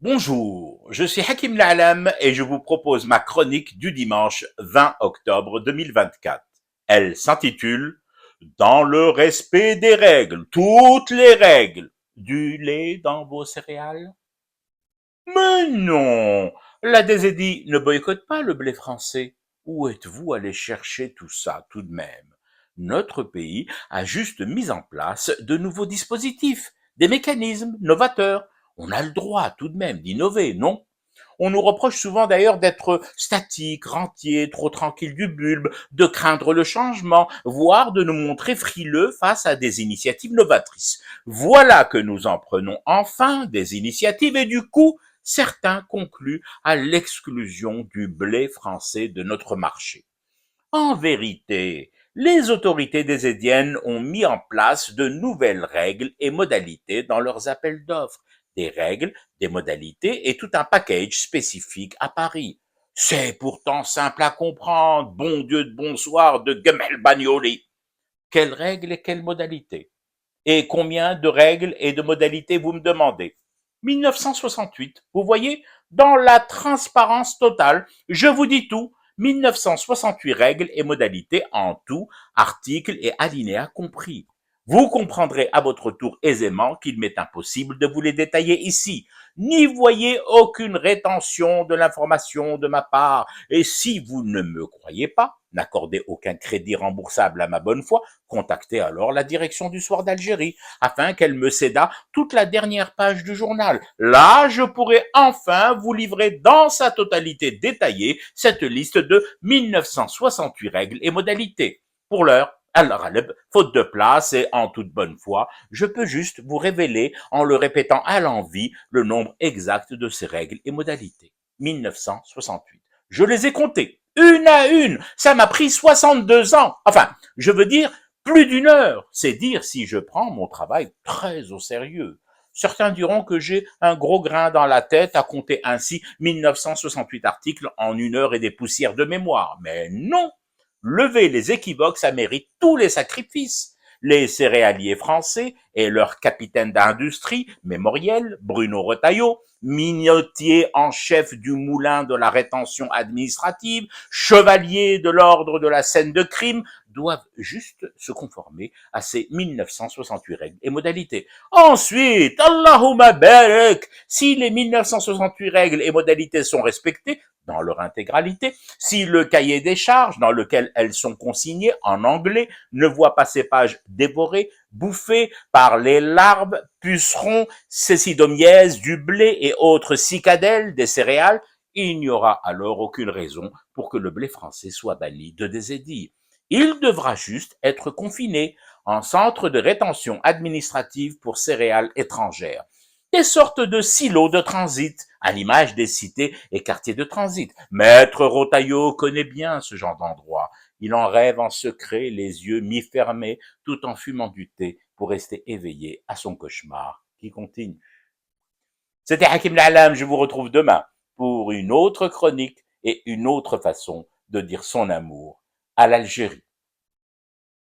Bonjour, je suis Hakim La'alam et je vous propose ma chronique du dimanche 20 octobre 2024. Elle s'intitule Dans le respect des règles, toutes les règles. Du lait dans vos céréales? Mais non, la DZI ne boycotte pas le blé français. Où êtes-vous allé chercher tout ça tout de même? Notre pays a juste mis en place de nouveaux dispositifs, des mécanismes novateurs. On a le droit tout de même d'innover, non? On nous reproche souvent d'ailleurs d'être statique, rentier, trop tranquille du bulbe, de craindre le changement, voire de nous montrer frileux face à des initiatives novatrices. Voilà que nous en prenons enfin des initiatives et du coup, certains concluent à l'exclusion du blé français de notre marché. En vérité, les autorités des Édiennes ont mis en place de nouvelles règles et modalités dans leurs appels d'offres. Des règles, des modalités et tout un package spécifique à Paris. C'est pourtant simple à comprendre, bon Dieu de bonsoir de Gemel Bagnoli. Quelles règles et quelles modalités? Et combien de règles et de modalités vous me demandez? 1968, vous voyez, dans la transparence totale, je vous dis tout, 1968 règles et modalités en tout, articles et alinéas compris. Vous comprendrez à votre tour aisément qu'il m'est impossible de vous les détailler ici. N'y voyez aucune rétention de l'information de ma part. Et si vous ne me croyez pas, n'accordez aucun crédit remboursable à ma bonne foi, contactez alors la direction du Soir d'Algérie afin qu'elle me cédât toute la dernière page du journal. Là, je pourrai enfin vous livrer dans sa totalité détaillée cette liste de 1968 règles et modalités. Pour l'heure, alors, faute de place et en toute bonne foi, je peux juste vous révéler, en le répétant à l'envi, le nombre exact de ces règles et modalités. 1968. Je les ai comptées, une à une. Ça m'a pris 62 ans. Enfin, je veux dire, plus d'une heure. C'est dire si je prends mon travail très au sérieux. Certains diront que j'ai un gros grain dans la tête à compter ainsi 1968 articles en une heure et des poussières de mémoire. Mais non! Lever les équivoques, ça mérite tous les sacrifices. Les céréaliers français et leur capitaine d'industrie, mémoriel, Bruno Retailleau, minotier en chef du moulin de la rétention administrative, chevalier de l'ordre de la scène de crime, doivent juste se conformer à ces 1968 règles et modalités. Ensuite, Allahumma barak, si les 1968 règles et modalités sont respectées dans leur intégralité, si le cahier des charges dans lequel elles sont consignées en anglais ne voit pas ces pages dévorées, bouffées par les larves, pucerons, cécidomièses du blé et autres cicadelles des céréales, il n'y aura alors aucune raison pour que le blé français soit banni de désédit. Il devra juste être confiné en centre de rétention administrative pour céréales étrangères. Des sortes de silos de transit, à l'image des cités et quartiers de transit. Maître Rotaillot connaît bien ce genre d'endroit. Il en rêve en secret, les yeux mi-fermés, tout en fumant du thé pour rester éveillé à son cauchemar qui continue. C'était Hakim La'alam, je vous retrouve demain pour une autre chronique et une autre façon de dire son amour à l'Algérie.